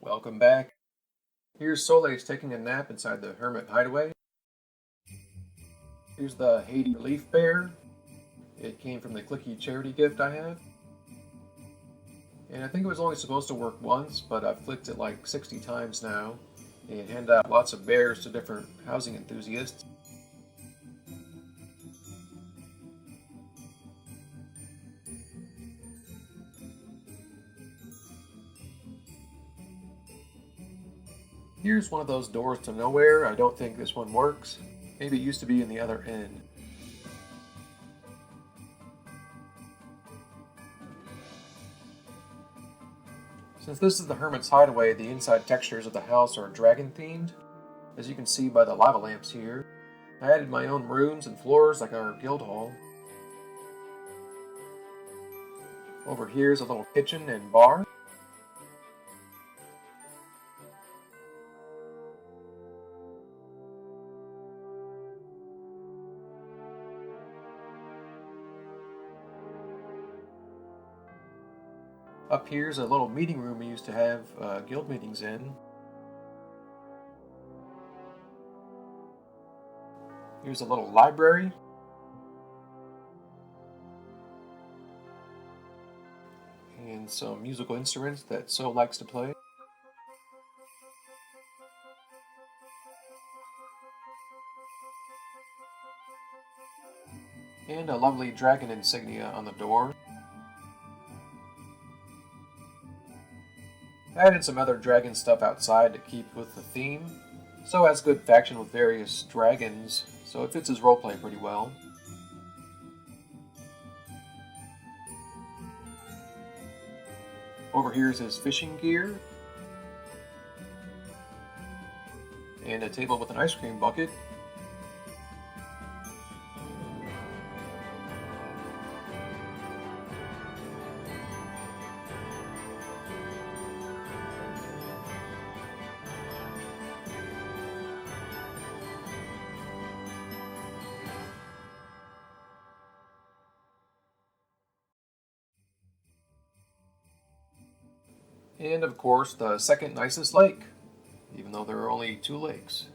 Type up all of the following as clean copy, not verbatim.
Welcome back. Here's Tsolaes taking a nap inside the hermit hideaway. Here's the Haiti leaf bear. It came from the Clicky charity gift I have. And I think it was only supposed to work once, but I've flicked it like 60 times now and handed out lots of bears to different housing enthusiasts. Here's one of those doors to nowhere. I don't think this one works. Maybe it used to be in the other end. Since this is the Hermit's Hideaway, the inside textures of the house are dragon themed, as you can see by the lava lamps here. I added my own rooms and floors like our guild hall. Over here is a little kitchen and bar. Up here's a little meeting room we used to have guild meetings in. Here's a little library. And some musical instruments that So likes to play. And a lovely dragon insignia on the door. I added some other dragon stuff outside to keep with the theme. So has good faction with various dragons, so it fits his roleplay pretty well. Over here is his fishing gear. And a table with an ice cream bucket. And of course, the second nicest lake, even though there are only 2 lakes.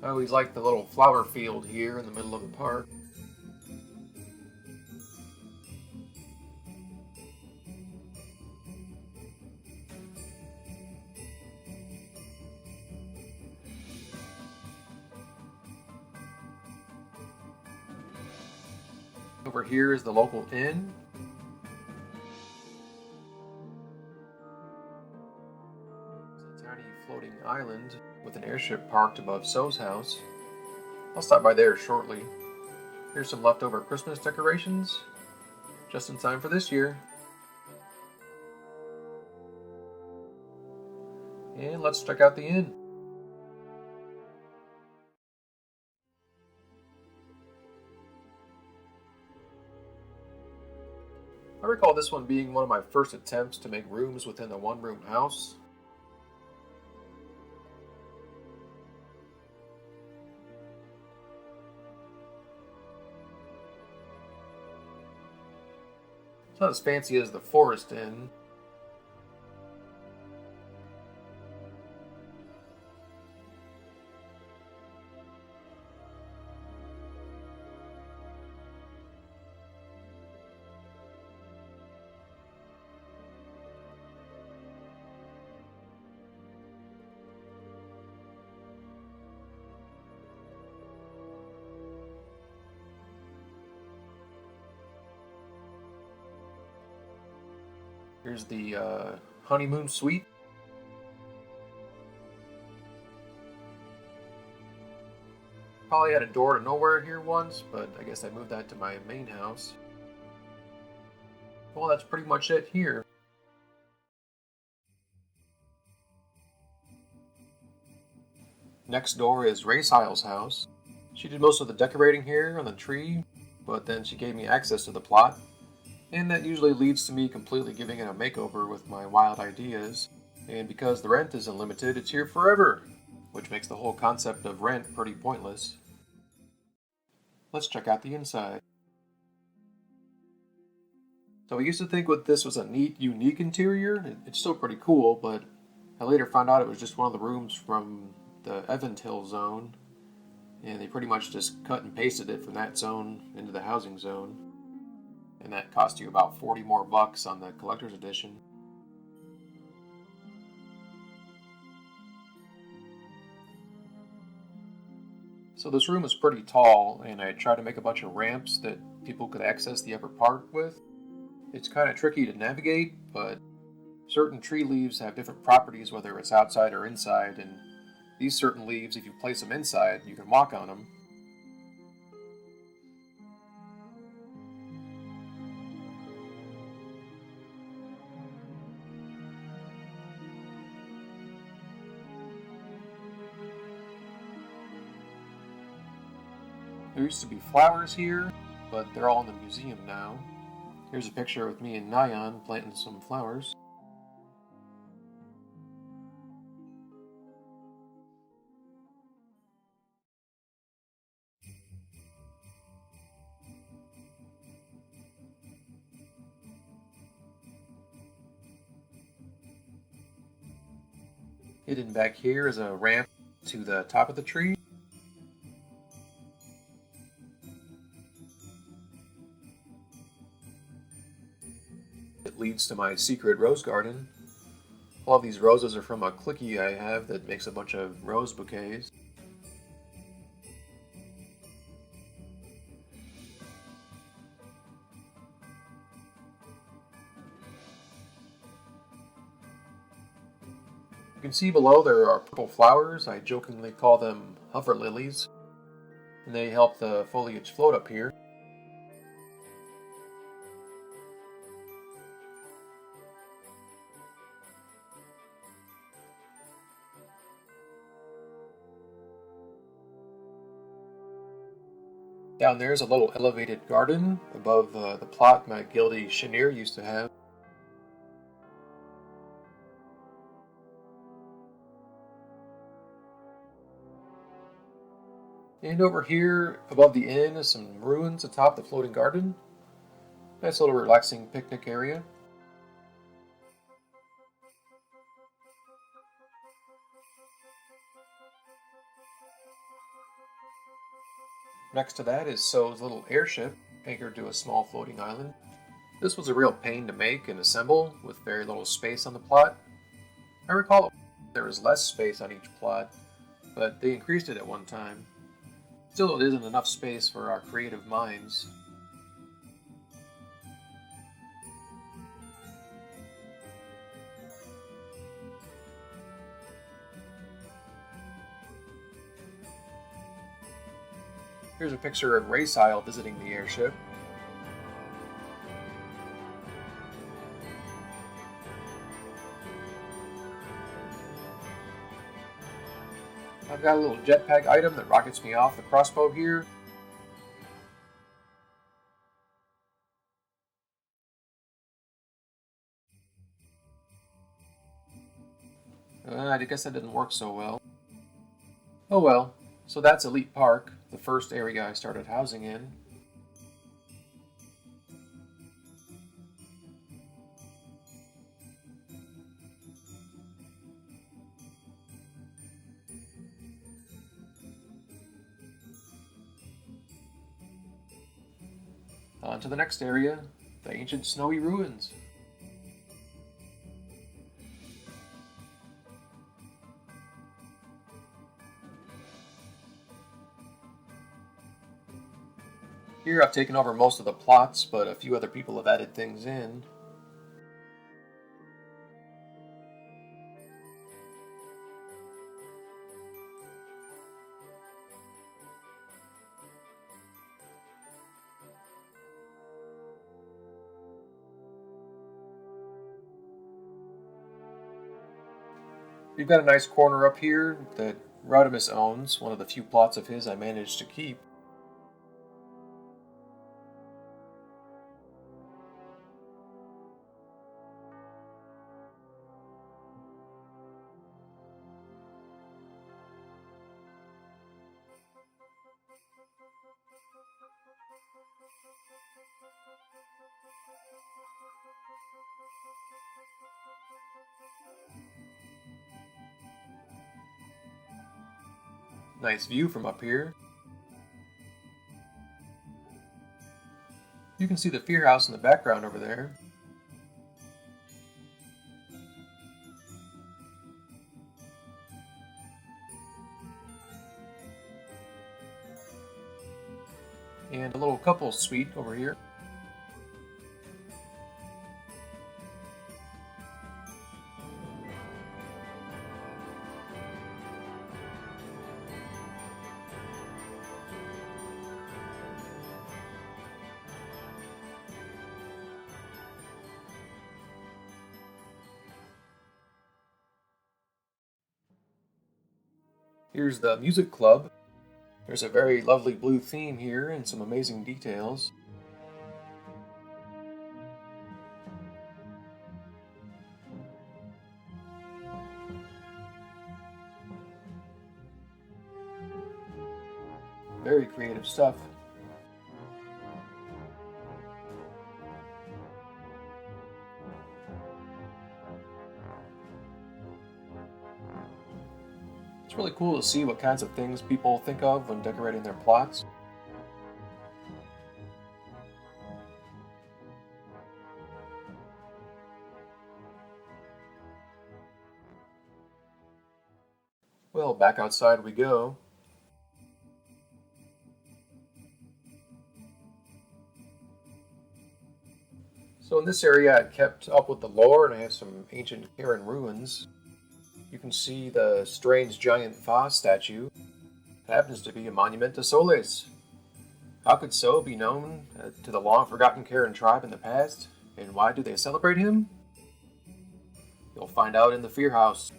I always like the little flower field here in the middle of the park. Over here is the local inn. It's a tiny floating island with an airship parked above So's house. I'll stop by there shortly. Here's some leftover Christmas decorations, just in time for this year. And let's check out the inn. I recall this one being one of my first attempts to make rooms within a one-room house. It's not as fancy as the Forest Inn. Here's the honeymoon suite. Probably had a door to nowhere here once, but I guess I moved that to my main house. Well, that's pretty much it here. Next door is Raysile's house. She did most of the decorating here on the tree, but then she gave me access to the plot, and that usually leads to me completely giving it a makeover with my wild ideas. And because the rent is unlimited, it's here forever, which makes the whole concept of rent pretty pointless. Let's check out the inside. So I used to think this was a neat, unique interior. It's still pretty cool, but I later found out it was just one of the rooms from the Eventil zone, and they pretty much just cut and pasted it from that zone into the housing zone. And that cost you about 40 more bucks on the collector's edition. So this room is pretty tall, and I tried to make a bunch of ramps that people could access the upper part with. It's kind of tricky to navigate, but certain tree leaves have different properties whether it's outside or inside, and these certain leaves, if you place them inside, you can walk on them. There used to be flowers here, but they're all in the museum now. Here's a picture with me and Nyan planting some flowers. Hidden back here is a ramp to the top of the tree. It leads to my secret rose garden. All of these roses are from a clicky I have that makes a bunch of rose bouquets. You can see below there are purple flowers. I jokingly call them hover lilies, and they help the foliage float up here. Down there is a little elevated garden above the plot my guildie Chenier used to have. And over here, above the inn, is some ruins atop the floating garden. Nice little relaxing picnic area. Next to that is So's little airship, anchored to a small floating island. This was a real pain to make and assemble, with very little space on the plot. I recall there was less space on each plot, but they increased it at one time. Still, it isn't enough space for our creative minds. Here's a picture of Raysile visiting the airship. I've got a little jetpack item that rockets me off the crossbow here. I guess that didn't work so well. Oh well, so that's Elite Park, the first area I started housing in. On to the next area, the ancient snowy ruins. Here I've taken over most of the plots, but a few other people have added things in. We've got a nice corner up here that Rodimus owns, one of the few plots of his I managed to keep. Nice view from up here. You can see the Fear House in the background over there. And a little couple suite over here. Here's the music club. There's a very lovely blue theme here and some amazing details. Very creative stuff. It's really cool to see what kinds of things people think of when decorating their plots. Well, back outside we go. So in this area I kept up with the lore and I have some ancient Karen ruins. You can see the strange giant Fa statue. It happens to be a monument to Tsolaes. How could So be known to the long-forgotten Karen tribe in the past? And why do they celebrate him? You'll find out in the Fear House.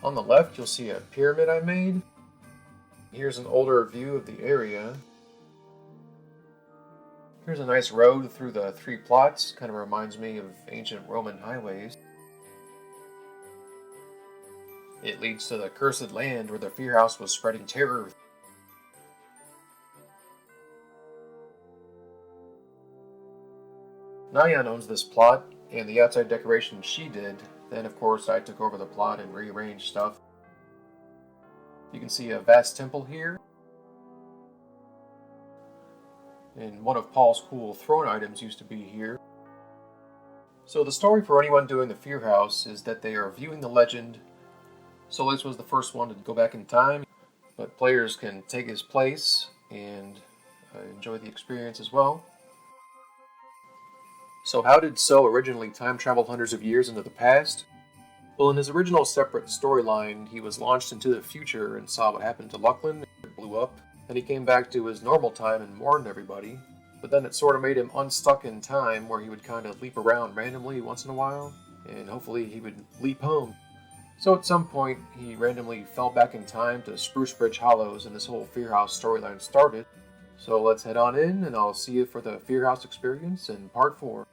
On the left, you'll see a pyramid I made. Here's an older view of the area. Here's a nice road through the 3 plots. Kind of reminds me of ancient Roman highways. It leads to the cursed land where the Fear House was spreading terror. Nyan owns this plot, and the outside decoration she did. Then, of course, I took over the plot and rearranged stuff. You can see a vast temple here. And one of Paul's cool throne items used to be here. So the story for anyone doing the Fear House is that they are viewing the legend. Tsolaes was the first one to go back in time, but players can take his place and enjoy the experience as well. So how did So originally time travel hundreds of years into the past? Well, in his original separate storyline, he was launched into the future and saw what happened to Lucklin. It blew up. Then he came back to his normal time and warned everybody. But then it sort of made him unstuck in time, where he would kind of leap around randomly once in a while, and hopefully he would leap home. So at some point, he randomly fell back in time to Spruce Bridge Hollows, and this whole Fear House storyline started. So let's head on in, and I'll see you for the Fear House experience in Part 4.